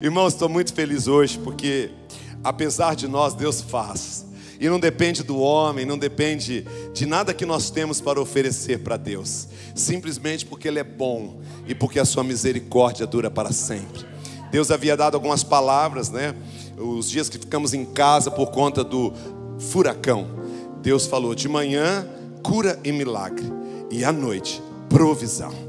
Irmãos, estou muito feliz hoje porque, apesar de nós, Deus faz. E não depende do homem, não depende de nada que nós temos para oferecer para Deus. Simplesmente porque Ele é bom e porque a sua misericórdia dura para sempre. Deus havia dado algumas palavras, né? Os dias que ficamos em casa por conta do furacão. Deus falou: de manhã, cura e milagre. E à noite, provisão.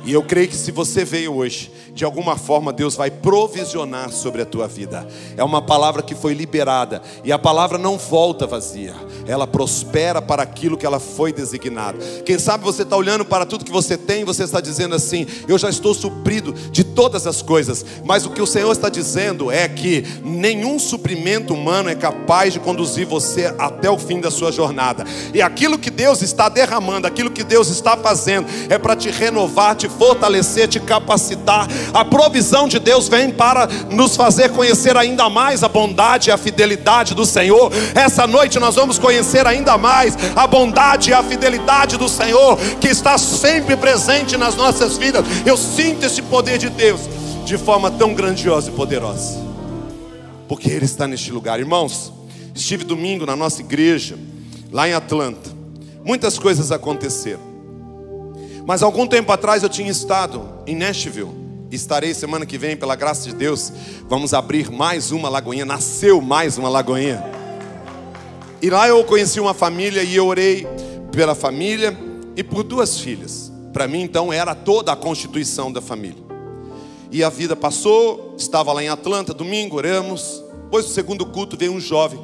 E eu creio que se você veio hoje, de alguma forma Deus vai provisionar sobre a tua vida. É uma palavra que foi liberada. E a palavra não volta vazia. Ela prospera para aquilo que ela foi designada. Quem sabe você está olhando para tudo que você tem e você está dizendo assim: eu já estou suprido de todas as coisas. Mas o que o Senhor está dizendo é que nenhum suprimento humano é capaz de conduzir você até o fim da sua jornada. E aquilo que Deus está derramando, aquilo que Deus está fazendo, é para te renovar, te fortalecer, te capacitar. A provisão de Deus vem para nos fazer conhecer ainda mais a bondade e a fidelidade do Senhor. Essa noite nós vamos conhecer ainda mais a bondade e a fidelidade do Senhor, que está sempre presente nas nossas vidas. Eu sinto esse poder de Deus de forma tão grandiosa e poderosa, porque Ele está neste lugar. Irmãos, estive domingo na nossa igreja lá em Atlanta. Muitas coisas aconteceram, mas algum tempo atrás eu tinha estado em Nashville. Estarei semana que vem, pela graça de Deus. Vamos abrir mais uma Lagoinha. Nasceu mais uma Lagoinha. E lá eu conheci uma família e eu orei pela família e por duas filhas. Para mim então era toda a constituição da família. E a vida passou. Estava lá em Atlanta, domingo, oramos. Depois do segundo culto veio um jovem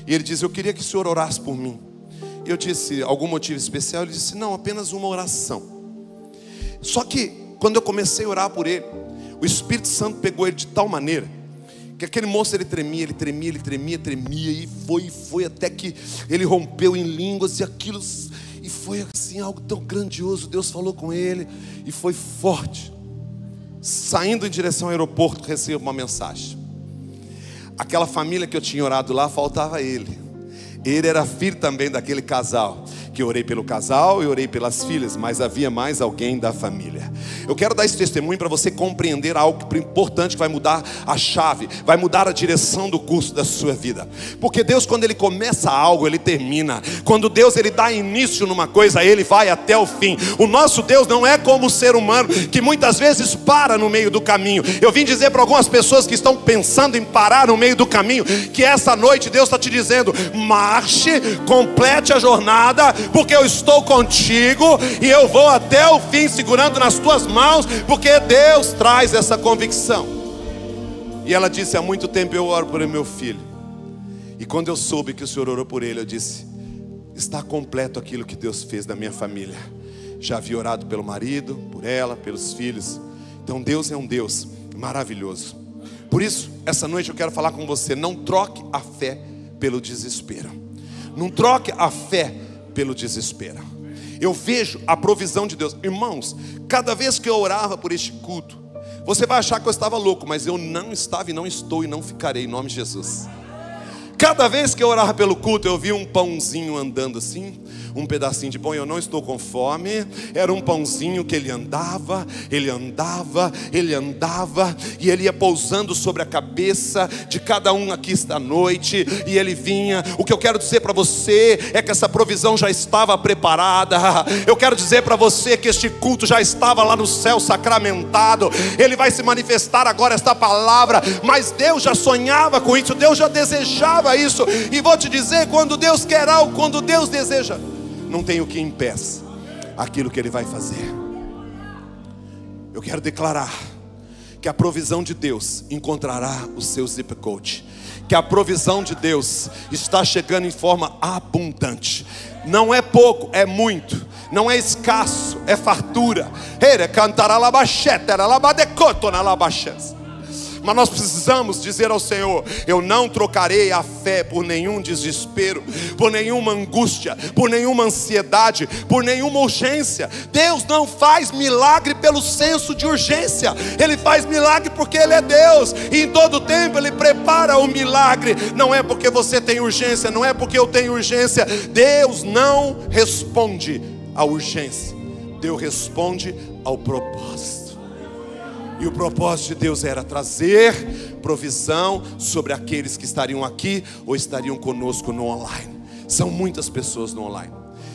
e ele disse: eu queria que o senhor orasse por mim. E eu disse: algum motivo especial? Ele disse: não, apenas uma oração. Só que quando eu comecei a orar por ele, o Espírito Santo pegou ele de tal maneira que aquele moço, ele tremia, e foi até que ele rompeu em línguas e aquilo, e foi assim algo tão grandioso. Deus falou com ele e foi forte. Saindo em direção ao aeroporto, recebo uma mensagem. Aquela família que eu tinha orado lá, faltava ele. Ele era filho também daquele casal, que eu orei pelo casal e orei pelas filhas, mas havia mais alguém da família. Eu quero dar esse testemunho para você compreender algo importante que vai mudar a chave, vai mudar a direção do curso da sua vida. Porque Deus, quando Ele começa algo, Ele termina. Quando Deus, Ele dá início numa coisa, Ele vai até o fim. O nosso Deus não é como o ser humano, que muitas vezes para no meio do caminho. Eu vim dizer para algumas pessoas que estão pensando em parar no meio do caminho, que essa noite Deus está te dizendo: marche, complete a jornada, porque eu estou contigo e eu vou até o fim, segurando nas tuas mãos, porque Deus traz essa convicção. E ela disse: há muito tempo eu oro por meu filho, e quando eu soube que o senhor orou por ele, eu disse: está completo aquilo que Deus fez na minha família. Já havia orado pelo marido, por ela, pelos filhos. Então Deus é um Deus maravilhoso. Por isso, essa noite eu quero falar com você: não troque a fé pelo desespero. Não troque a fé pelo desespero. Eu vejo a provisão de Deus. Irmãos, cada vez que eu orava por este culto, você vai achar que eu estava louco, mas eu não estava e não estou e não ficarei, em nome de Jesus. Cada vez que eu orava pelo culto, eu via um pãozinho andando assim, um pedacinho de pão, e eu não estou com fome. Era um pãozinho que ele andava, e ele ia pousando sobre a cabeça de cada um aqui esta noite, e ele vinha. O que eu quero dizer para você é que essa provisão já estava preparada. Eu quero dizer para você que este culto já estava lá no céu sacramentado. Ele vai se manifestar agora, esta palavra, mas Deus já sonhava com isso, Deus já desejava isso. E vou te dizer, quando Deus quer algo, quando Deus deseja, não tem o que impeça aquilo que Ele vai fazer. Eu quero declarar que a provisão de Deus encontrará o seu zip code, que a provisão de Deus está chegando em forma abundante. Não é pouco, é muito. Não é escasso, é fartura. Mas nós precisamos dizer ao Senhor: eu não trocarei a fé por nenhum desespero, por nenhuma angústia, por nenhuma ansiedade, por nenhuma urgência. Deus não faz milagre pelo senso de urgência. Ele faz milagre porque Ele é Deus, e em todo tempo Ele prepara o milagre. Não é porque você tem urgência, não é porque eu tenho urgência. Deus não responde à urgência, Deus responde ao propósito. E o propósito de Deus era trazer provisão sobre aqueles que estariam aqui ou estariam conosco no online. São muitas pessoas no online.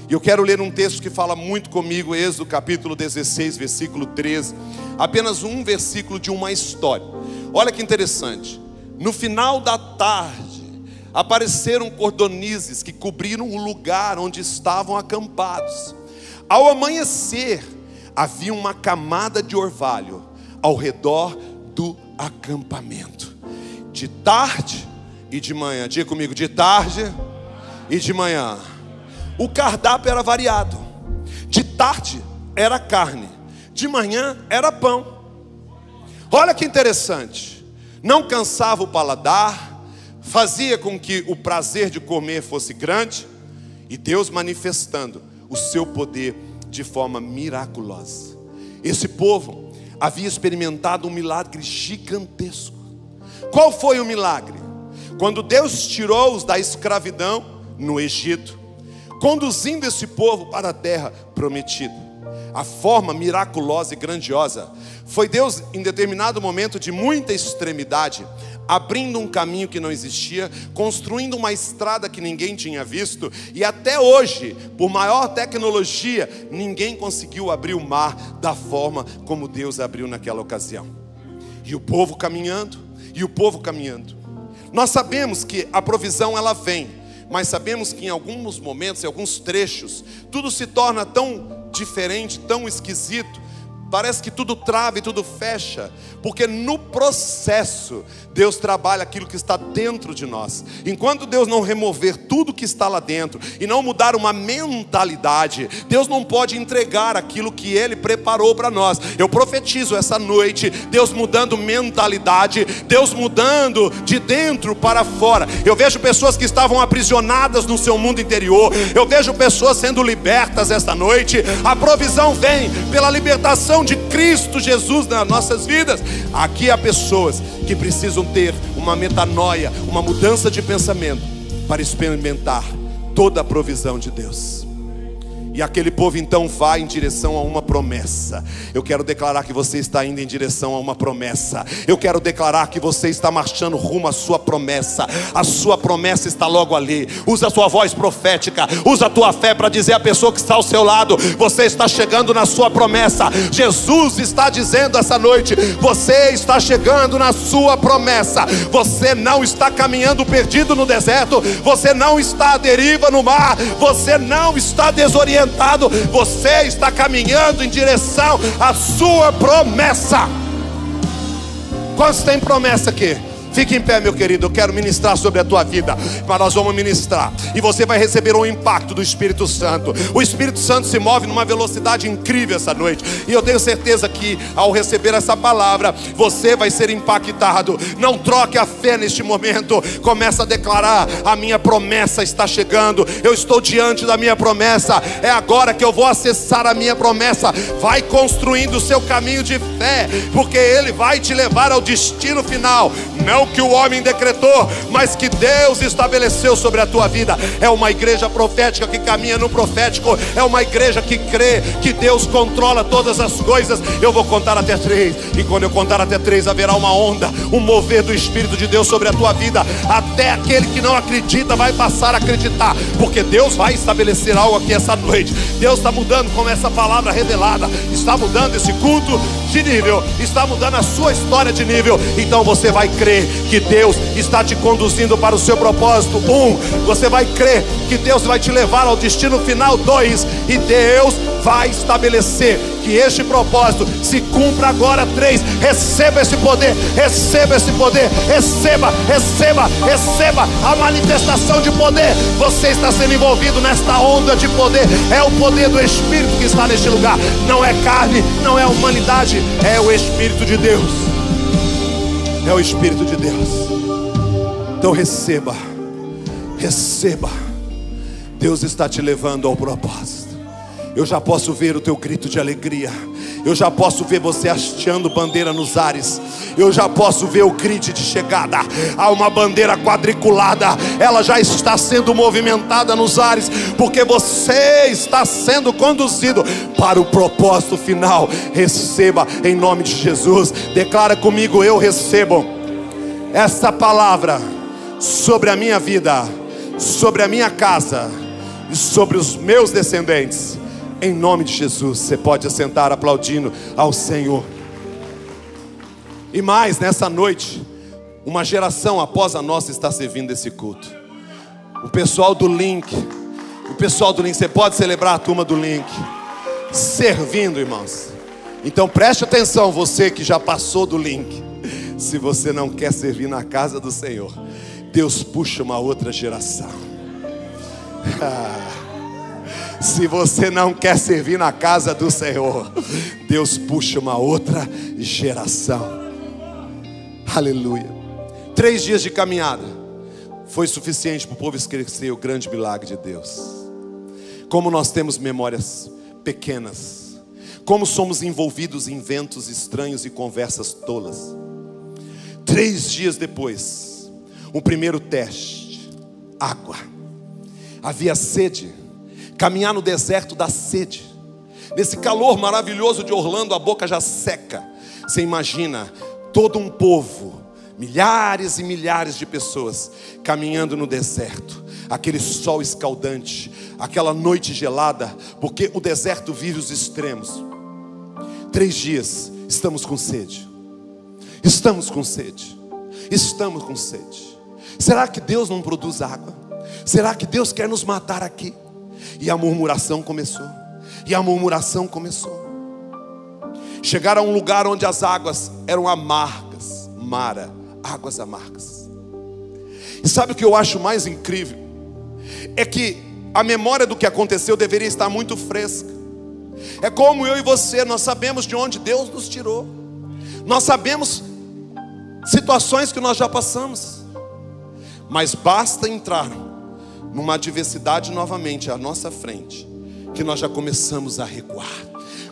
E eu quero ler um texto que fala muito comigo, Êxodo capítulo 16, versículo 13. Apenas um versículo de uma história. Olha que interessante. No final da tarde, apareceram cordonizes que cobriram o lugar onde estavam acampados. Ao amanhecer, havia uma camada de orvalho ao redor do acampamento. De tarde e de manhã. Diga comigo, de tarde e de manhã. O cardápio era variado. De tarde era carne, de manhã era pão. Olha que interessante. Não cansava o paladar, fazia com que o prazer de comer fosse grande, e Deus manifestando o seu poder de forma miraculosa. Esse povo havia experimentado um milagre gigantesco. Qual foi o milagre? Quando Deus tirou-os da escravidão no Egito, conduzindo esse povo para a terra prometida. A forma miraculosa e grandiosa foi Deus, em determinado momento de muita extremidade, abrindo um caminho que não existia, construindo uma estrada que ninguém tinha visto, e até hoje, por maior tecnologia, ninguém conseguiu abrir o mar da forma como Deus abriu naquela ocasião. E o povo caminhando, e o povo caminhando. Nós sabemos que a provisão ela vem, mas sabemos que em alguns momentos, em alguns trechos, tudo se torna tão diferente, tão esquisito. Parece que tudo trava e tudo fecha, porque no processo Deus trabalha aquilo que está dentro de nós. Enquanto Deus não remover tudo que está lá dentro e não mudar uma mentalidade, Deus não pode entregar aquilo que Ele preparou para nós. Eu profetizo essa noite, Deus mudando mentalidade, Deus mudando de dentro para fora. Eu vejo pessoas que estavam aprisionadas no seu mundo interior, eu vejo pessoas sendo libertas esta noite. A provisão vem pela libertação de Cristo Jesus nas nossas vidas. Aqui há pessoas que precisam ter uma metanoia, uma mudança de pensamento para experimentar toda a provisão de Deus. E aquele povo então vai em direção a uma promessa. Eu quero declarar que você está indo em direção a uma promessa. Eu quero declarar que você está marchando rumo à sua promessa. A sua promessa está logo ali. Usa a sua voz profética, usa a tua fé para dizer à pessoa que está ao seu lado: você está chegando na sua promessa. Jesus está dizendo essa noite: você está chegando na sua promessa. Você não está caminhando perdido no deserto, você não está à deriva no mar, você não está desorientado. Você está caminhando em direção à sua promessa. Quantos tem promessa aqui? Fique em pé, meu querido, eu quero ministrar sobre a tua vida. Mas nós vamos ministrar, e você vai receber um impacto do Espírito Santo. O Espírito Santo se move numa velocidade incrível essa noite, e eu tenho certeza que ao receber essa palavra, você vai ser impactado. Não troque a fé neste momento. Começa a declarar: a minha promessa está chegando, eu estou diante da minha promessa, é agora que eu vou acessar a minha promessa. Vai construindo o seu caminho de fé, porque Ele vai te levar ao destino final. Não que o homem decretou, mas que Deus estabeleceu sobre a tua vida. É uma igreja profética que caminha no profético. É uma igreja que crê que Deus controla todas as coisas. Eu vou contar até 3, e quando eu contar até 3 haverá uma onda, um mover do Espírito de Deus sobre a tua vida. Até aquele que não acredita vai passar a acreditar, porque Deus vai estabelecer algo aqui essa noite. Deus está mudando, como essa palavra revelada, está mudando esse culto de nível, está mudando a sua história de nível. Então você vai crer que Deus está te conduzindo para o seu propósito. 1, você vai crer que Deus vai te levar ao destino final. 2, e Deus vai estabelecer que este propósito se cumpra agora. 3, receba esse poder, receba esse poder, receba a manifestação de poder. Você está sendo envolvido nesta onda de poder. É o poder do Espírito que está neste lugar. Não é carne, não é humanidade, é o Espírito de Deus. É o Espírito de Deus. Então receba. Deus está te levando ao propósito. Eu já posso ver o teu grito de alegria. Eu já posso ver você hasteando bandeira nos ares. Eu já posso ver o grid de chegada. Há uma bandeira quadriculada, ela já está sendo movimentada nos ares, porque você está sendo conduzido para o propósito final. Receba em nome de Jesus. Declara comigo: eu recebo essa palavra sobre a minha vida, sobre a minha casa e sobre os meus descendentes. Em nome de Jesus. Você pode assentar aplaudindo ao Senhor. E mais, nessa noite, uma geração após a nossa está servindo esse culto. O pessoal do Link, você pode celebrar a turma do Link servindo, irmãos. Então preste atenção, você que já passou do Link. Se você não quer servir na casa do Senhor, Deus puxa uma outra geração. Se você não quer servir na casa do Senhor, Deus puxa uma outra geração. Aleluia. 3 dias de caminhada foi suficiente para o povo esquecer o grande milagre de Deus. Como nós temos memórias pequenas, como somos envolvidos em ventos estranhos e conversas tolas. 3 dias depois, o primeiro teste: água. Havia sede. Caminhar no deserto dá sede. Nesse calor maravilhoso de Orlando, a boca já seca. Você imagina todo um povo, milhares e milhares de pessoas caminhando no deserto, aquele sol escaldante, aquela noite gelada, porque o deserto vive os extremos. 3 dias, estamos com sede. Estamos com sede. Estamos com sede. Será que Deus não produz água? Será que Deus quer nos matar aqui? E a murmuração começou. E a murmuração começou. Chegaram a um lugar onde as águas eram amargas. Mara, águas amargas. E sabe o que eu acho mais incrível? É que a memória do que aconteceu deveria estar muito fresca. É como eu e você, nós sabemos de onde Deus nos tirou. Nós sabemos situações que nós já passamos. Mas basta entrar numa adversidade novamente à nossa frente, que nós já começamos a recuar.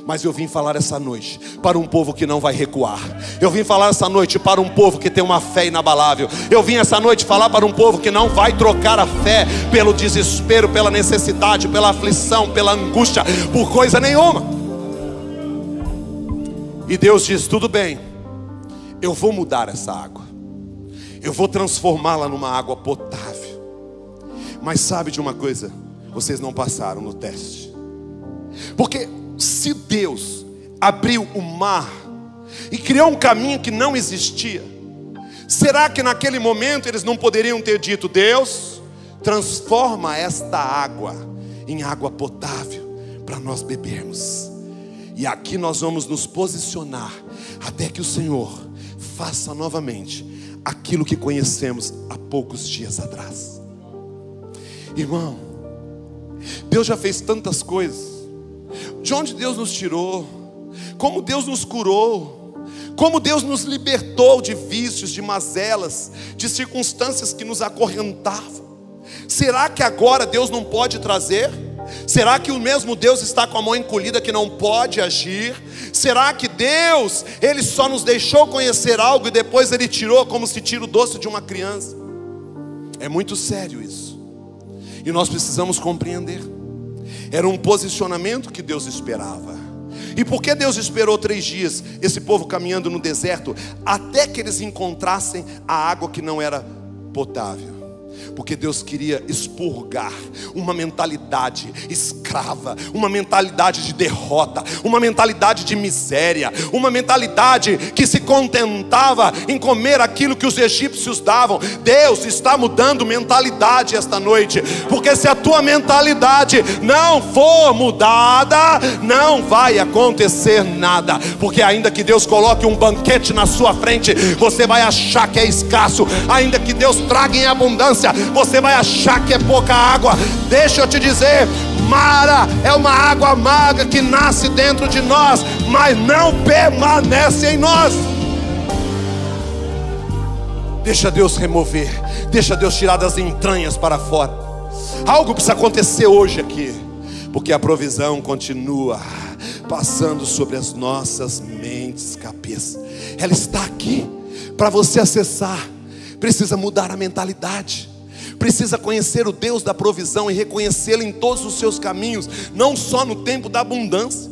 Mas eu vim falar essa noite para um povo que não vai recuar. Eu vim falar essa noite para um povo que tem uma fé inabalável. Eu vim essa noite falar para um povo que não vai trocar a fé pelo desespero, pela necessidade, pela aflição, pela angústia, por coisa nenhuma. E Deus diz: tudo bem, eu vou mudar essa água. Eu vou transformá-la numa água potável. Mas sabe de uma coisa? Vocês não passaram no teste. Porque se Deus abriu o mar e criou um caminho que não existia, será que naquele momento eles não poderiam ter dito: Deus, transforma esta água em água potável para nós bebermos? E aqui nós vamos nos posicionar até que o Senhor faça novamente aquilo que conhecemos há poucos dias atrás. Irmão, Deus já fez tantas coisas. De onde Deus nos tirou, como Deus nos curou, como Deus nos libertou de vícios, de mazelas, de circunstâncias que nos acorrentavam. Será que agora Deus não pode trazer? Será que o mesmo Deus está com a mão encolhida que não pode agir? Será que Deus, Ele só nos deixou conhecer algo e depois Ele tirou como se tira o doce de uma criança? É muito sério isso. E nós precisamos compreender. Era um posicionamento que Deus esperava. E por que Deus esperou 3 dias esse povo caminhando no deserto até que eles encontrassem a água que não era potável? Porque Deus queria expurgar uma mentalidade escrava, uma mentalidade de derrota, uma mentalidade de miséria, uma mentalidade que se contentava em comer aquilo que os egípcios davam. Deus está mudando mentalidade esta noite, porque se a tua mentalidade não for mudada, não vai acontecer nada. Porque ainda que Deus coloque um banquete na sua frente, você vai achar que é escasso. Ainda que Deus traga em abundância, você vai achar que é pouca água. Deixa eu te dizer, Mara é uma água amarga que nasce dentro de nós, mas não permanece em nós. Deixa Deus remover, deixa Deus tirar das entranhas para fora. Algo precisa acontecer hoje aqui, porque a provisão continua. passando sobre as nossas mentes, cabeça. Ela está aqui para você acessar. Precisa mudar a mentalidade, precisa conhecer o Deus da provisão e reconhecê-lo em todos os seus caminhos, não só no tempo da abundância,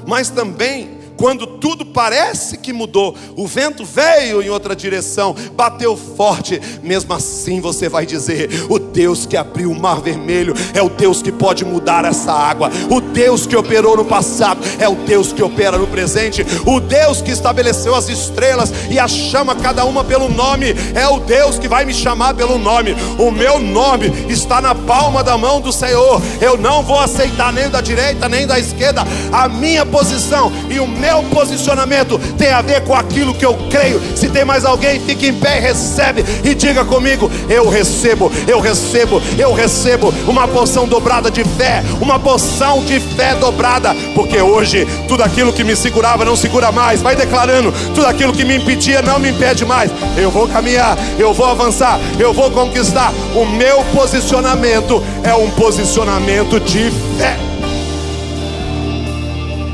mas também quando tudo parece que mudou. O vento veio em outra direção, bateu forte, mesmo assim você vai dizer: o Deus que abriu o mar vermelho é o Deus que pode mudar essa água. O Deus que operou no passado é o Deus que opera no presente. O Deus que estabeleceu as estrelas e as chama cada uma pelo nome é o Deus que vai me chamar pelo nome. O meu nome está na palma da mão do Senhor. Eu não vou aceitar nem da direita nem da esquerda. A minha posição e o meu posicionamento tem a ver com aquilo que eu creio. Se tem mais alguém, fique em pé e recebe e diga comigo: eu recebo, eu recebo, eu recebo uma porção dobrada de fé, uma porção de fé dobrada, porque hoje tudo aquilo que me segurava não segura mais. Vai declarando: tudo aquilo que me impedia não me impede mais. Eu vou caminhar, eu vou avançar, eu vou conquistar. O meu posicionamento é um posicionamento de fé.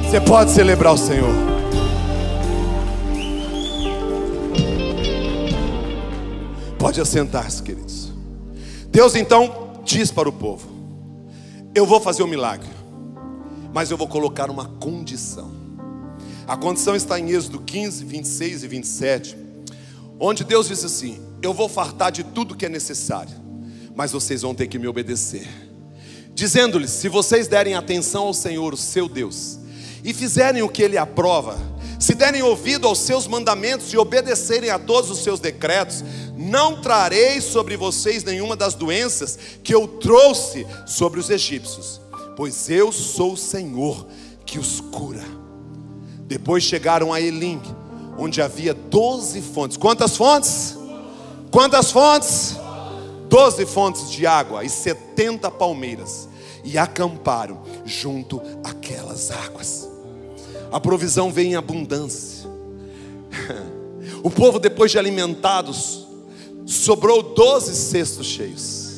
Você pode celebrar o Senhor. Pode assentar-se, queridos. Deus então diz para o povo: eu vou fazer um milagre, mas eu vou colocar uma condição. A condição está em Êxodo 15, 26 e 27, onde Deus diz assim: eu vou fartar de tudo que é necessário, mas vocês vão ter que me obedecer. Dizendo-lhes: se vocês derem atenção ao Senhor, o seu Deus, e fizerem o que Ele aprova, se derem ouvido aos seus mandamentos e obedecerem a todos os seus decretos, não trarei sobre vocês nenhuma das doenças que eu trouxe sobre os egípcios, pois eu sou o Senhor que os cura. Depois chegaram a Elim, onde havia 12 fontes. Quantas fontes? Quantas fontes? 12 fontes de água e 70 palmeiras, e acamparam junto àquelas águas. A provisão vem em abundância. O povo, depois de alimentados, sobrou 12 cestos cheios.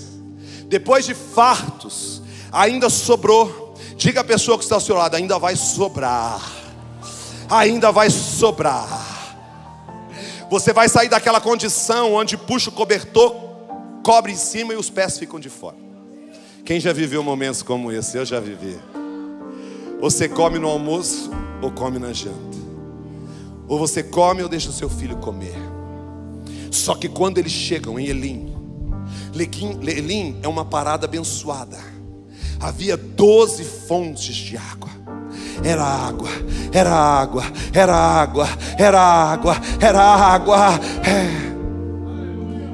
Depois de fartos, ainda sobrou. Diga à pessoa que está ao seu lado: ainda vai sobrar. Ainda vai sobrar. Você vai sair daquela condição onde puxa o cobertor, cobre em cima e os pés ficam de fora. Quem já viveu momentos como esse? Eu já vivi. Você come no almoço ou come na janta, ou você come ou deixa o seu filho comer. Só que quando eles chegam em Elim, Elim é uma parada abençoada. Havia 12 fontes de água. Era água, era água, era água, era água, era água.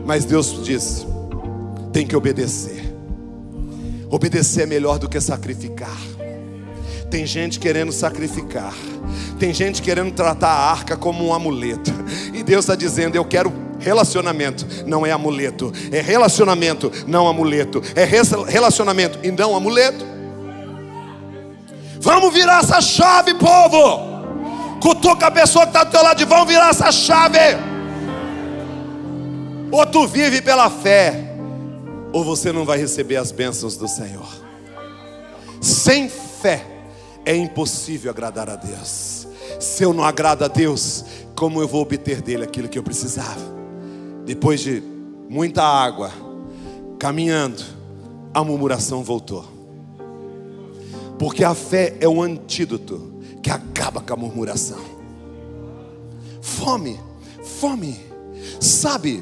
Mas Deus disse: tem que obedecer. Obedecer é melhor do que sacrificar. Tem gente querendo sacrificar, tem gente querendo tratar a arca como um amuleto, e Deus está dizendo: eu quero relacionamento, não é amuleto. É relacionamento, não amuleto. É relacionamento e não amuleto. Vamos virar essa chave, povo. Cutuca a pessoa que está do teu lado e vamos virar essa chave. Ou tu vive pela fé, ou você não vai receber as bênçãos do Senhor. Sem fé é impossível agradar a Deus. Se eu não agrado a Deus, como eu vou obter dele aquilo que eu precisava? Depois de muita água, caminhando, a murmuração voltou. Porque a fé é o antídoto que acaba com a murmuração. Fome, fome. Sabe,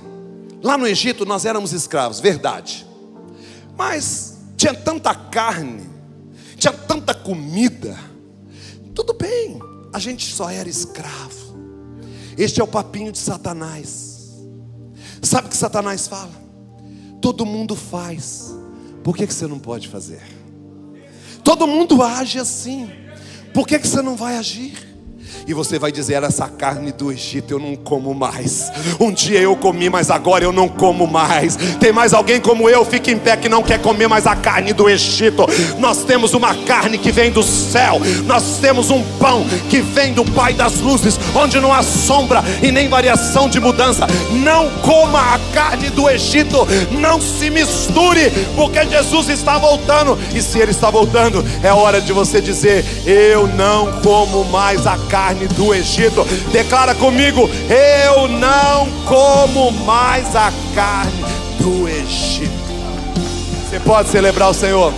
lá no Egito nós éramos escravos, verdade. Mas tinha tanta carne, tinha tanta comida. Tudo bem, a gente só era escravo. Este é o papinho de Satanás. Sabe o que Satanás fala? Todo mundo faz, por que você não pode fazer? Todo mundo age assim, por que você não vai agir? E você vai dizer: essa carne do Egito eu não como mais. Um dia eu comi, mas agora eu não como mais. Tem mais alguém como eu? Fique em pé, que não quer comer mais a carne do Egito. Nós temos uma carne que vem do céu. Nós temos um pão que vem do Pai das luzes, onde não há sombra e nem variação de mudança. Não coma a carne do Egito. Não se misture, porque Jesus está voltando. E se Ele está voltando, é hora de você dizer: eu não como mais a carne do Egito. Declara comigo: eu não como mais a carne do Egito. Você pode celebrar o Senhor.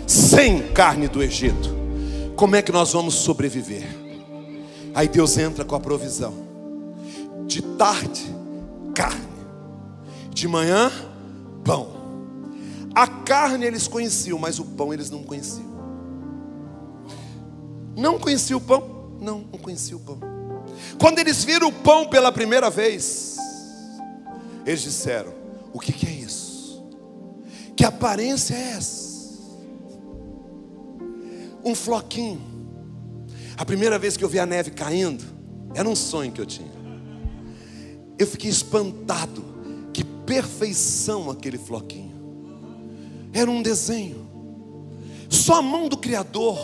Sem carne do Egito, como é que nós vamos sobreviver? Aí Deus entra com a provisão. De tarde, carne. De manhã, pão. A carne eles conheciam, mas o pão eles não conheciam. Não conheciam o pão? Não conheciam o pão. Quando eles viram o pão pela primeira vez, eles disseram: o que é isso? Que aparência é essa? Um floquinho. A primeira vez que eu vi a neve caindo, era um sonho que eu tinha. Eu fiquei espantado. Que perfeição aquele floquinho. Era um desenho. Só a mão do Criador,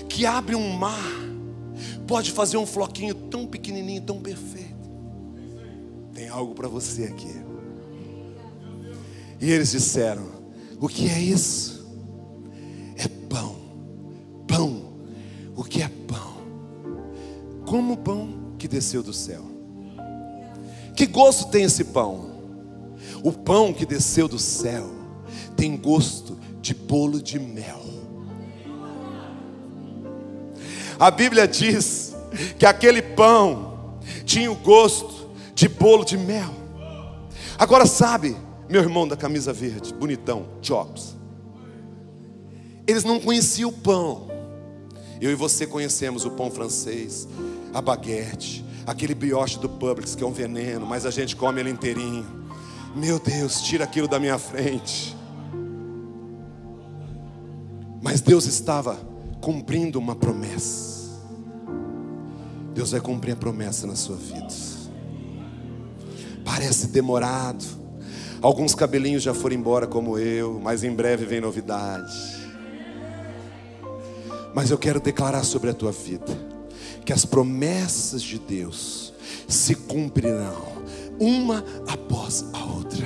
que abre um mar, pode fazer um floquinho tão pequenininho, tão perfeito. Tem algo para você aqui. E eles disseram: o que é isso? É pão. Pão. O que é pão? Como o pão que desceu do céu. Que gosto tem esse pão? O pão que desceu do céu tem gosto de bolo de mel. A Bíblia diz que aquele pão tinha o gosto de bolo de mel. Agora sabe, meu irmão da camisa verde, bonitão, Jobs, eles não conheciam o pão. Eu e você conhecemos o pão francês, a baguete, aquele brioche do Publix que é um veneno, mas a gente come ele inteirinho. Meu Deus, tira aquilo da minha frente. Mas Deus estava cumprindo uma promessa. Deus vai cumprir a promessa na sua vida. Parece demorado. Alguns cabelinhos já foram embora como eu, mas em breve vem novidade. Mas eu quero declarar sobre a tua vida que as promessas de Deus se cumprirão uma após a outra.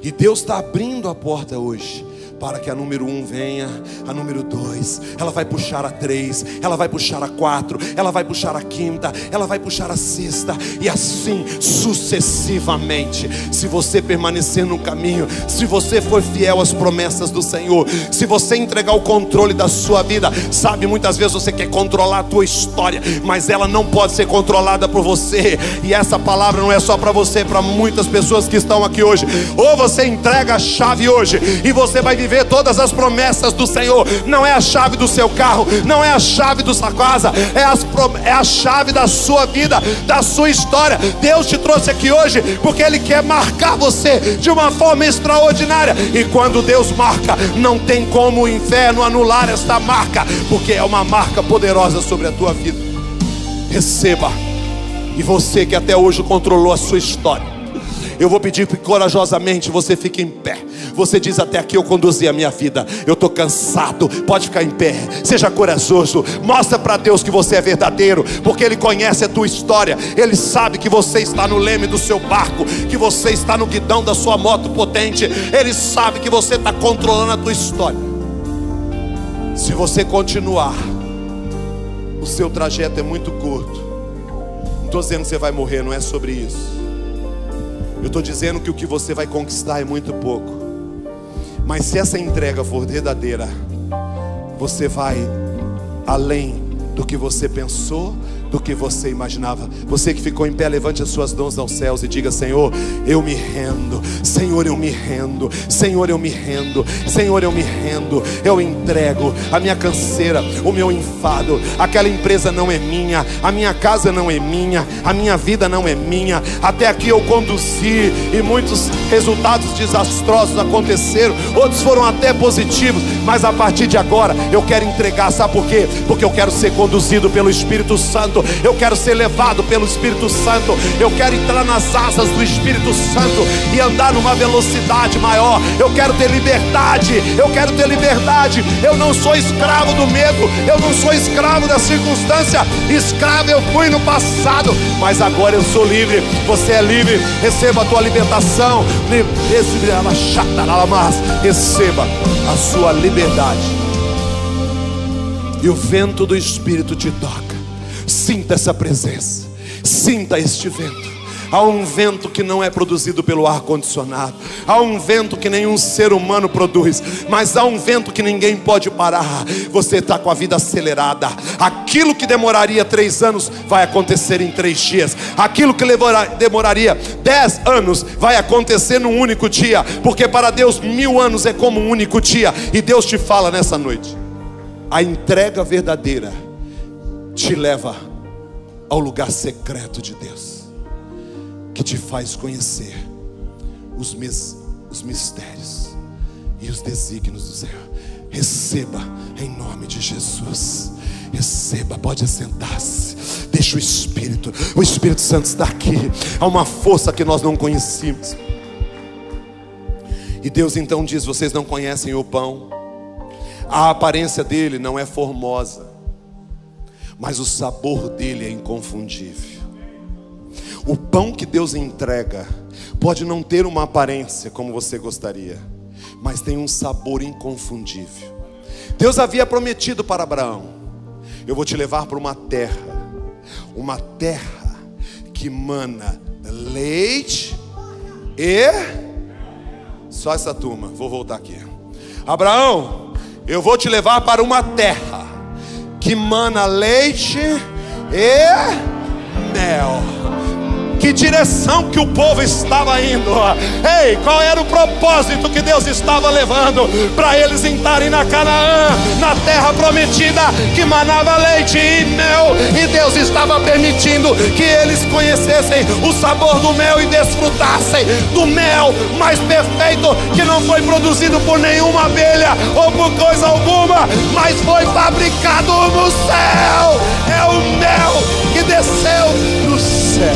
E Deus está abrindo a porta hoje para que a número 1 venha, a número 2, ela vai puxar a 3, ela vai puxar a 4, ela vai puxar a 5ª, ela vai puxar a 6ª, e assim sucessivamente. Se você permanecer no caminho, se você for fiel às promessas do Senhor, se você entregar o controle da sua vida, sabe, muitas vezes você quer controlar a tua história, mas ela não pode ser controlada por você. E essa palavra não é só para você, é para muitas pessoas que estão aqui hoje. Ou você entrega a chave hoje e você vai viver todas as promessas do Senhor. Não é a chave do seu carro, não é a chave da sua casa, é a chave da sua vida, da sua história. Deus te trouxe aqui hoje porque Ele quer marcar você de uma forma extraordinária. E quando Deus marca, não tem como o inferno anular esta marca, porque é uma marca poderosa sobre a tua vida. Receba. E você que até hoje controlou a sua história, eu vou pedir que corajosamente você fique em pé. Você diz: até aqui eu conduzi a minha vida, eu estou cansado. Pode ficar em pé, seja corajoso. Mostra para Deus que você é verdadeiro, porque Ele conhece a tua história. Ele sabe que você está no leme do seu barco, que você está no guidão da sua moto potente. Ele sabe que você está controlando a tua história. Se você continuar, o seu trajeto é muito curto. Não estou dizendo que você vai morrer, não é sobre isso. Eu estou dizendo que o que você vai conquistar é muito pouco. Mas se essa entrega for verdadeira, você vai além do que você pensou, do que você imaginava. Você que ficou em pé, levante as suas mãos aos céus e diga: Senhor, eu me rendo. Senhor, eu me rendo. Senhor, eu me rendo. Senhor, eu me rendo. Eu entrego a minha canseira, o meu enfado. Aquela empresa não é minha, a minha casa não é minha, a minha vida não é minha. Até aqui eu conduzi e muitos resultados desastrosos aconteceram, outros foram até positivos, mas a partir de agora eu quero entregar. Sabe por quê? Porque eu quero ser conduzido pelo Espírito Santo, eu quero ser levado pelo Espírito Santo, eu quero entrar nas asas do Espírito Santo e andar numa velocidade maior. Eu quero ter liberdade, eu quero ter liberdade. Eu não sou escravo do medo, eu não sou escravo da circunstância. Escravo eu fui no passado, mas agora eu sou livre. Você é livre, receba a tua libertação. Receba a sua liberdade. E o vento do Espírito te toca. Sinta essa presença, sinta este vento. Há um vento que não é produzido pelo ar-condicionado, há um vento que nenhum ser humano produz, mas há um vento que ninguém pode parar. Você está com a vida acelerada. Aquilo que demoraria 3 anos vai acontecer em 3 dias. Aquilo que demoraria 10 anos vai acontecer num único dia, porque para Deus 1000 anos é como um único dia. E Deus te fala nessa noite: a entrega verdadeira te leva ao lugar secreto de Deus, que te faz conhecer os mistérios e os desígnios do Senhor. Receba em nome de Jesus. Receba, pode sentar-se. Deixa o Espírito Santo está aqui. Há uma força que nós não conhecíamos. E Deus então diz: vocês não conhecem o pão. A aparência dele não é formosa, mas o sabor dele é inconfundível. O pão que Deus entrega pode não ter uma aparência como você gostaria, mas tem um sabor inconfundível. Deus havia prometido para Abraão: eu vou te levar para uma terra que mana leite e... Só essa turma, vou voltar aqui. Abraão, eu vou te levar para uma terra que mana leite e mel. Que direção que o povo estava indo? Ei, qual era o propósito que Deus estava levando para eles entrarem na Canaã, na terra prometida que manava leite e mel? E Deus estava permitindo que eles conhecessem o sabor do mel e desfrutassem do mel mais perfeito, que não foi produzido por nenhuma abelha ou por coisa alguma, mas foi fabricado no céu. É o mel que desceu do céu.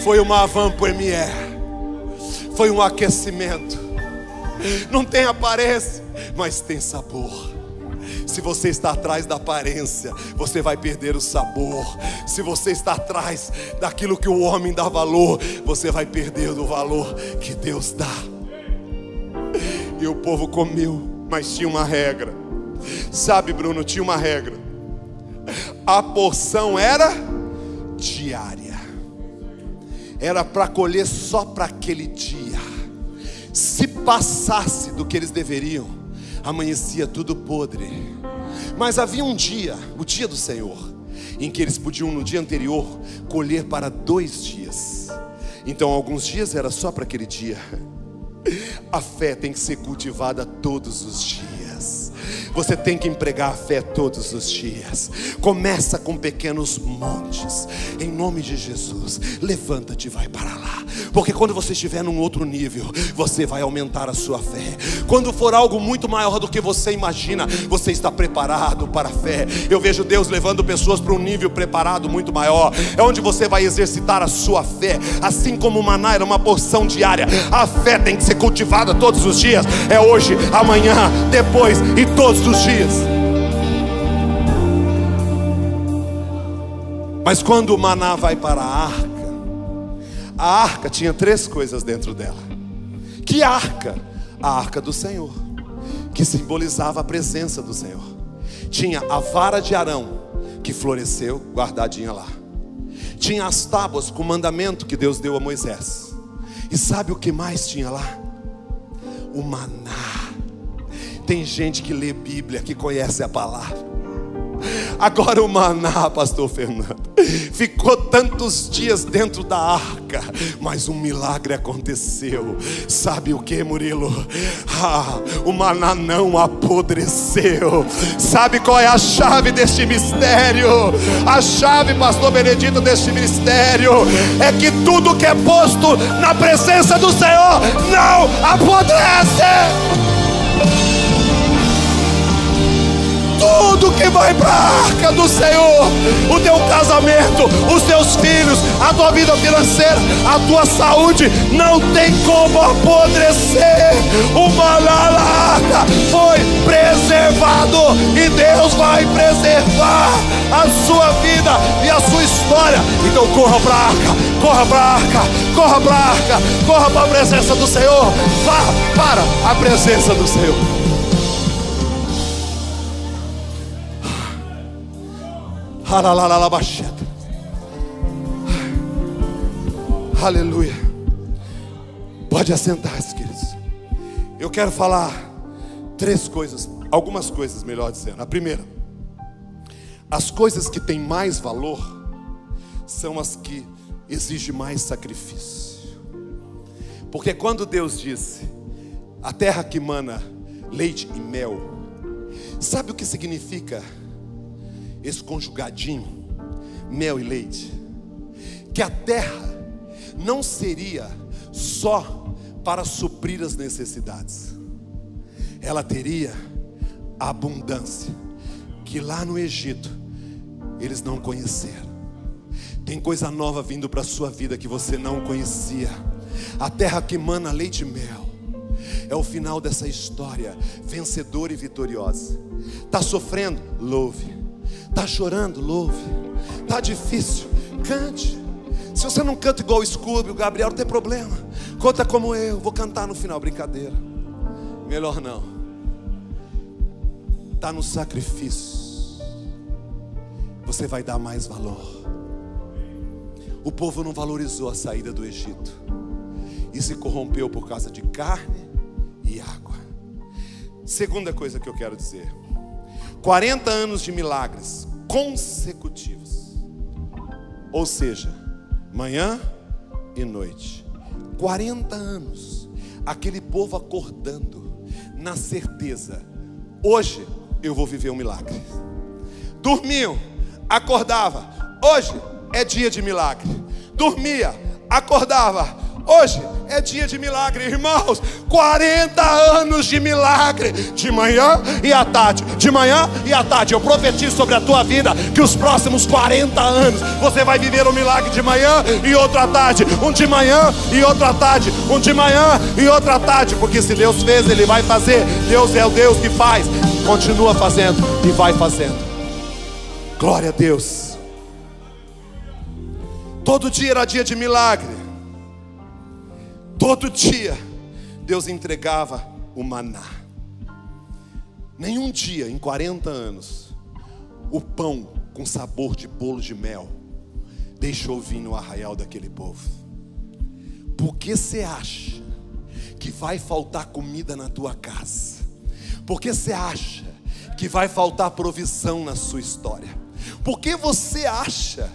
Foi uma avant-première, foi um aquecimento. Não tem aparência, mas tem sabor. Se você está atrás da aparência, você vai perder o sabor. Se você está atrás daquilo que o homem dá valor, você vai perder o valor que Deus dá. E o povo comeu, mas tinha uma regra. Sabe, Bruno, tinha uma regra. A porção era diária. Era para colher só para aquele dia. Se passasse do que eles deveriam, amanhecia tudo podre. Mas havia um dia, o dia do Senhor, em que eles podiam no dia anterior colher para 2 dias. Então alguns dias era só para aquele dia. A fé tem que ser cultivada todos os dias. Você tem que empregar a fé todos os dias. Começa com pequenos montes. Em nome de Jesus, levanta-te e vai para lá. Porque quando você estiver num outro nível, você vai aumentar a sua fé. Quando for algo muito maior do que você imagina, você está preparado para a fé. Eu vejo Deus levando pessoas para um nível preparado muito maior. É onde você vai exercitar a sua fé. Assim como o maná era uma porção diária, a fé tem que ser cultivada todos os dias. É hoje, amanhã, depois e todos os dias. Mas quando o maná vai para a arca tinha 3 coisas dentro dela. Que arca? A arca do Senhor, que simbolizava a presença do Senhor. Tinha a vara de Arão, que floresceu, guardadinha lá. Tinha as tábuas com o mandamento que Deus deu a Moisés. E sabe o que mais tinha lá? O maná. Tem gente que lê Bíblia, que conhece a palavra. Agora o maná, pastor Fernando, ficou tantos dias dentro da arca, mas um milagre aconteceu. Sabe o que, Murilo? O maná não apodreceu. Sabe qual é a chave deste mistério? A chave, pastor Benedito, deste mistério é que tudo que é posto na presença do Senhor não apodrece. Tudo que vai para a arca do Senhor, o teu casamento, os teus filhos, a tua vida financeira, a tua saúde, não tem como apodrecer. O maná na arca foi preservado, e Deus vai preservar a sua vida e a sua história. Então corra para a arca, corra para a arca, corra para a arca, corra para a presença do Senhor. Vá para a presença do Senhor. Aleluia. Pode assentar-se, queridos. Eu quero falar algumas coisas, melhor dizendo. A primeira: as coisas que têm mais valor são as que exigem mais sacrifício. Porque quando Deus disse: a terra que mana leite e mel, sabe o que significa esse conjugadinho, mel e leite? Que a terra não seria só para suprir as necessidades, ela teria a abundância que lá no Egito eles não conheceram. Tem coisa nova vindo para a sua vida que você não conhecia. A terra que mana leite e mel é o final dessa história vencedora e vitoriosa. Está sofrendo? Louve. Está chorando? Louve. Está difícil? Cante. Se você não canta igual o Scooby, o Gabriel, não tem problema. Conta como eu, vou cantar no final. Brincadeira. Melhor não. Está no sacrifício, você vai dar mais valor. O povo não valorizou a saída do Egito e se corrompeu por causa de carne e água. Segunda coisa que eu quero dizer: 40 anos de milagres consecutivos, ou seja, manhã e noite. 40 anos, aquele povo acordando na certeza: hoje eu vou viver um milagre. Dormiam, acordava: hoje é dia de milagre. Dormia, acordava: hoje é dia de milagre. Irmãos, 40 anos de milagre, de manhã e à tarde, de manhã e à tarde. Eu profetizo sobre a tua vida que os próximos 40 anos você vai viver um milagre de manhã e outro à tarde, um de manhã e outro à tarde, um de manhã e outro à tarde. Porque se Deus fez, Ele vai fazer. Deus é o Deus que faz, continua fazendo e vai fazendo. Glória a Deus. Todo dia era dia de milagre. Todo dia Deus entregava o maná. Nenhum dia em 40 anos o pão com sabor de bolo de mel deixou vir no arraial daquele povo. Por que você acha que vai faltar comida na tua casa? Por que você acha que vai faltar provisão na sua história? Por que você acha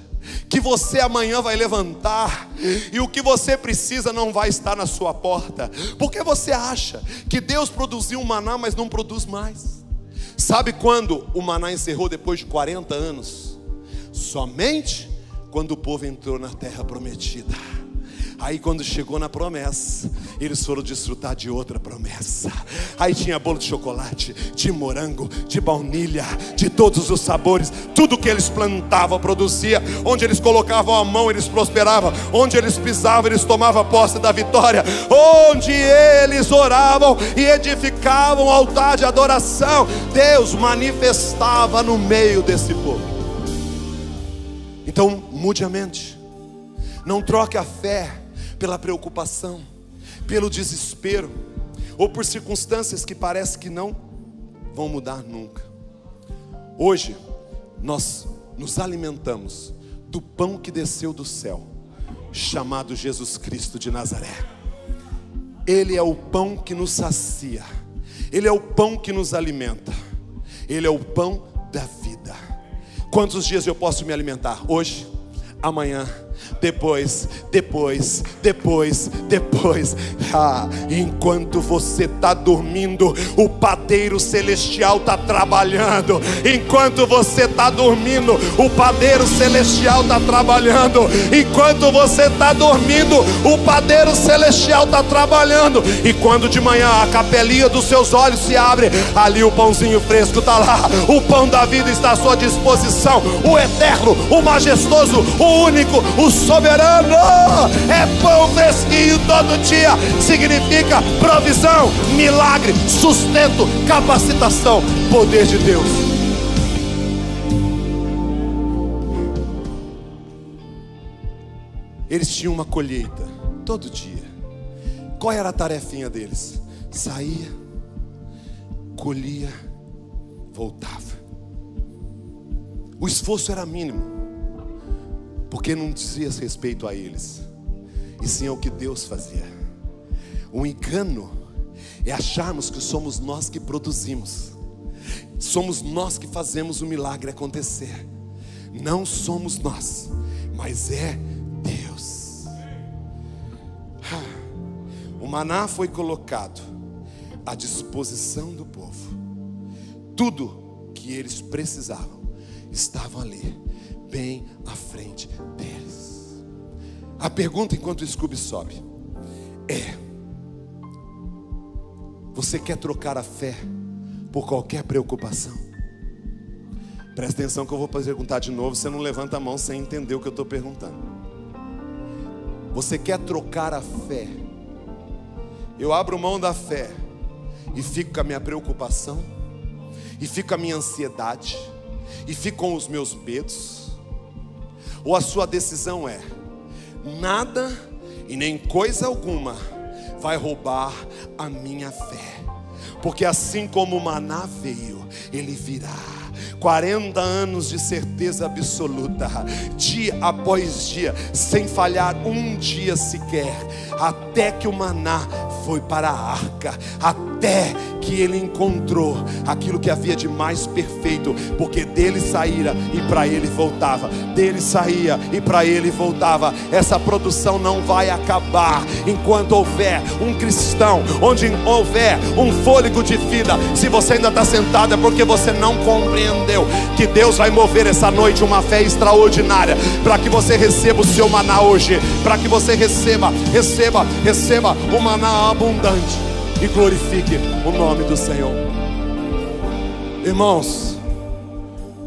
que você amanhã vai levantar e o que você precisa não vai estar na sua porta? Porque você acha que Deus produziu um maná, mas não produz mais? Sabe quando o maná encerrou? Depois de 40 anos. Somente quando o povo entrou na terra prometida. Aí quando chegou na promessa, eles foram desfrutar de outra promessa. Aí tinha bolo de chocolate, de morango, de baunilha, de todos os sabores. Tudo que eles plantavam produzia. Onde eles colocavam a mão, eles prosperavam. Onde eles pisavam, eles tomavam posse da vitória. Onde eles oravam e edificavam o altar de adoração, Deus manifestava no meio desse povo. Então mude a mente. Não troque a fé pela preocupação, pelo desespero, ou por circunstâncias que parece que não vão mudar nunca. Hoje nós nos alimentamos do pão que desceu do céu, chamado Jesus Cristo de Nazaré. Ele é o pão que nos sacia, Ele é o pão que nos alimenta. Ele é o pão da vida. Quantos dias eu posso me alimentar? Hoje, amanhã, depois. Enquanto você está dormindo, o padeiro celestial está trabalhando. Enquanto você está dormindo, o padeiro celestial está trabalhando. Enquanto você está dormindo, o padeiro celestial está trabalhando. E quando de manhã a capelinha dos seus olhos se abre, ali o pãozinho fresco está lá. O pão da vida está à sua disposição. O eterno, o majestoso, o único, o soberano. É pão fresquinho todo dia. Significa provisão, milagre, sustento, capacitação, poder de Deus. Eles tinham uma colheita todo dia. Qual era a tarefinha deles? Saía, colhia, voltava. O esforço era mínimo, porque não dizia respeito a eles, e sim ao que Deus fazia. O engano é acharmos que somos nós que produzimos, somos nós que fazemos o milagre acontecer. Não somos nós, mas é Deus. O maná foi colocado à disposição do povo. Tudo que eles precisavam estavam ali, bem à frente deles. A pergunta enquanto o Scooby sobe é: você quer trocar a fé por qualquer preocupação? Presta atenção que eu vou perguntar de novo. Você não levanta a mão sem entender o que eu estou perguntando. Você quer trocar a fé? Eu abro mão da fé e fico com a minha preocupação, e fico com a minha ansiedade, e fico com os meus medos? Ou a sua decisão é: nada e nem coisa alguma vai roubar a minha fé, porque assim como o maná veio, ele virá. 40 anos de certeza absoluta, dia após dia, sem falhar um dia sequer, até que o maná foi para a arca, até que ele encontrou aquilo que havia de mais perfeito, porque dele saíra e para ele voltava, dele saía e para ele voltava. Essa produção não vai acabar enquanto houver um cristão, onde houver um fôlego de vida. Se você ainda está sentado, é porque você não compreendeu que Deus vai mover essa noite uma fé extraordinária, para que você receba o seu maná hoje, para que você receba o maná abundante e glorifique o nome do Senhor. Irmãos,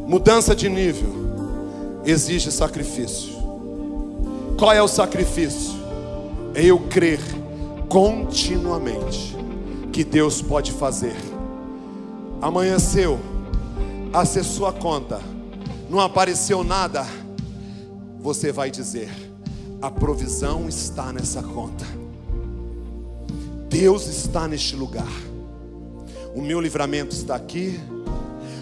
mudança de nível exige sacrifício. Qual é o sacrifício? É eu crer continuamente que Deus pode fazer. Amanheceu, acessou a conta, não apareceu nada, você vai dizer: a provisão está nessa conta, Deus está neste lugar, o meu livramento está aqui,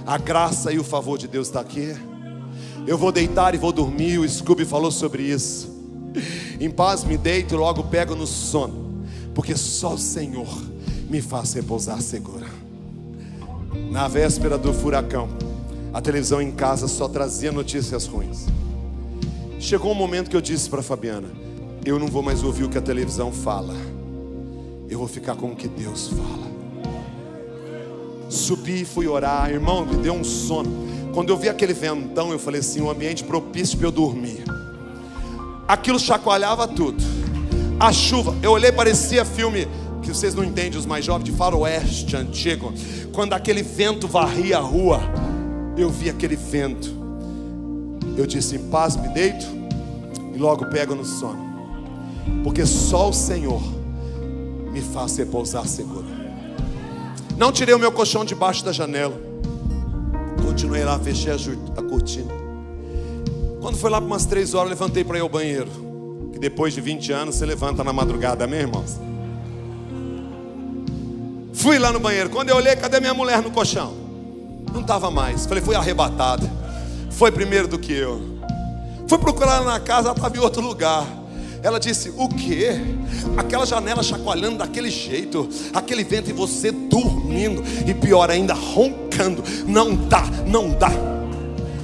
a graça e o favor de Deus está aqui. Eu vou deitar e vou dormir. O Scooby falou sobre isso. Em paz me deito e logo pego no sono, porque só o Senhor me faz repousar segura. Na véspera do furacão, a televisão em casa só trazia notícias ruins. Chegou um momento que eu disse para Fabiana: eu não vou mais ouvir o que a televisão fala, eu vou ficar com o que Deus fala. Subi e fui orar. Irmão, me deu um sono. Quando eu vi aquele ventão, eu falei assim: um ambiente propício para eu dormir. Aquilo chacoalhava tudo. A chuva, eu olhei, parecia filme que vocês não entendem, os mais jovens, de faroeste antigo, quando aquele vento varria a rua. Eu vi aquele vento. Eu disse: em paz me deito e logo pego no sono, porque só o Senhor me faz repousar seguro. Não tirei o meu colchão debaixo da janela, continuei lá, fechei a cortina. Quando foi lá para umas 3 horas, levantei para ir ao banheiro, que depois de 20 anos você levanta na madrugada, amém, irmãos? Fui lá no banheiro. Quando eu olhei, cadê minha mulher no colchão? Não estava mais. Falei: foi arrebatada, foi primeiro do que eu. Fui procurar na casa, ela estava em outro lugar. Ela disse: o quê? Aquela janela chacoalhando daquele jeito, aquele vento e você dormindo, e pior ainda, roncando. Não dá, não dá.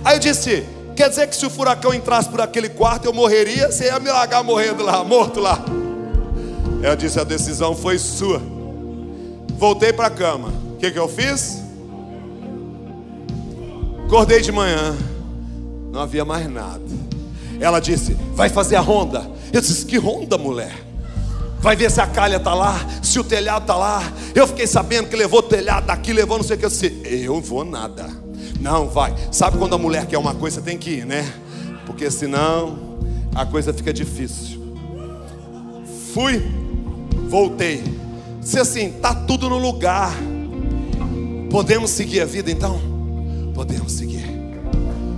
Aí eu disse: quer dizer que se o furacão entrasse por aquele quarto eu morreria? Você ia me largar morrendo lá, morto lá? Ela disse: a decisão foi sua. Voltei para a cama. O que eu fiz? Acordei de manhã, não havia mais nada. Ela disse: vai fazer a ronda. Eu disse: que ronda, mulher? Vai ver se a calha está lá, se o telhado está lá. Eu fiquei sabendo que levou o telhado daqui, levou não sei o que. Eu disse: eu vou nada. Não, vai. Sabe quando a mulher quer uma coisa, tem que ir, né? Porque senão a coisa fica difícil. Fui, voltei. Disse assim: tá tudo no lugar. Podemos seguir a vida então? Podemos seguir.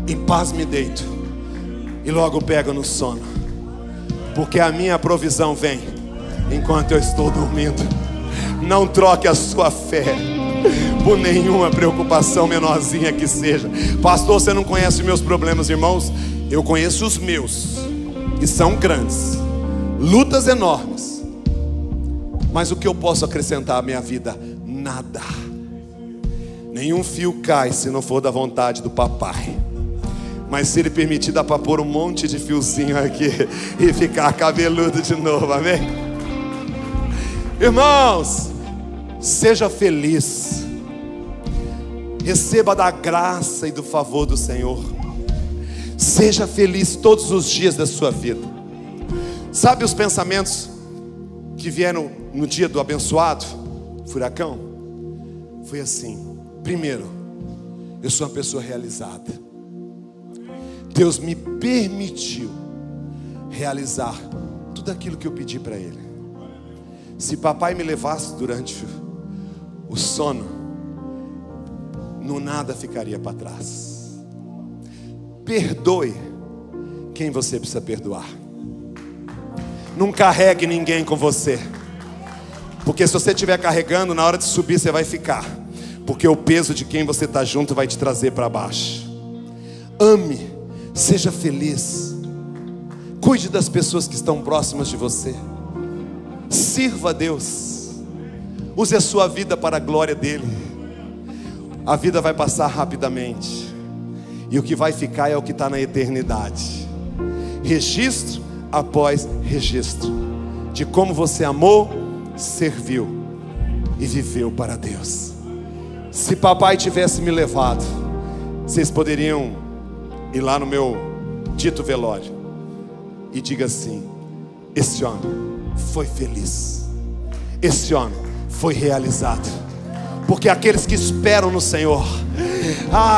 Em paz me deito e logo pego no sono, porque a minha provisão vem enquanto eu estou dormindo. Não troque a sua fé por nenhuma preocupação menorzinha que seja. Pastor, você não conhece meus problemas, irmãos? Eu conheço os meus, e são grandes, lutas enormes. Mas o que eu posso acrescentar à minha vida? Nada. Nenhum fio cai se não for da vontade do papai. Mas se ele permitir, dá para pôr um monte de fiozinho aqui e ficar cabeludo de novo, amém? Irmãos, seja feliz. Receba da graça e do favor do Senhor. Seja feliz todos os dias da sua vida. Sabe os pensamentos que vieram no dia do abençoado furacão? Foi assim: primeiro, eu sou uma pessoa realizada. Deus me permitiu realizar tudo aquilo que eu pedi para Ele. Se papai me levasse durante o sono, no nada ficaria para trás. Perdoe quem você precisa perdoar. Não carregue ninguém com você, porque se você estiver carregando, na hora de subir você vai ficar, porque o peso de quem você está junto vai te trazer para baixo. Ame, seja feliz, cuide das pessoas que estão próximas de você, sirva a Deus, use a sua vida para a glória dEle. A vida vai passar rapidamente, e o que vai ficar é o que está na eternidade. Registro após registro de como você amou, serviu e viveu para Deus. Se papai tivesse me levado, vocês poderiam ir lá no meu dito velório e diga assim: esse homem foi feliz, esse homem foi realizado. Porque aqueles que esperam no Senhor,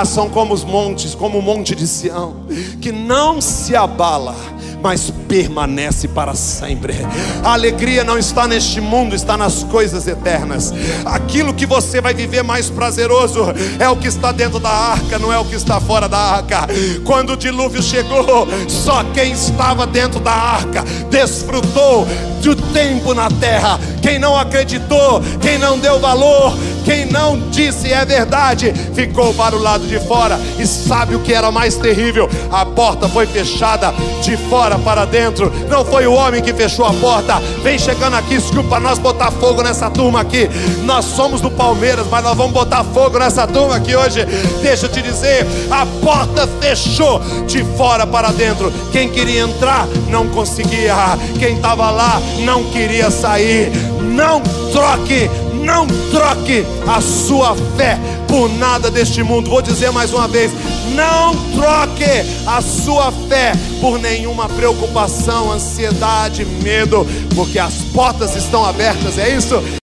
são como os montes, como o monte de Sião, que não se abala, mas permanece para sempre. A alegria não está neste mundo, está nas coisas eternas. Aquilo que você vai viver mais prazeroso é o que está dentro da arca, não é o que está fora da arca. Quando o dilúvio chegou, só quem estava dentro da arca desfrutou do tempo na terra. Quem não acreditou, quem não deu valor, quem não disse é verdade, ficou para o lado de fora. E sabe o que era mais terrível? A porta foi fechada de fora para dentro. Não foi o homem que fechou a porta. Vem chegando aqui, desculpa, nós botar fogo nessa turma aqui. Nós somos do Palmeiras, mas nós vamos botar fogo nessa turma aqui hoje. Deixa eu te dizer, a porta fechou de fora para dentro. Quem queria entrar não conseguia, quem estava lá não queria sair. Não troque a sua fé por nada deste mundo. Vou dizer mais uma vez: não troque a sua fé por nenhuma preocupação, ansiedade, medo, porque as portas estão abertas, é isso?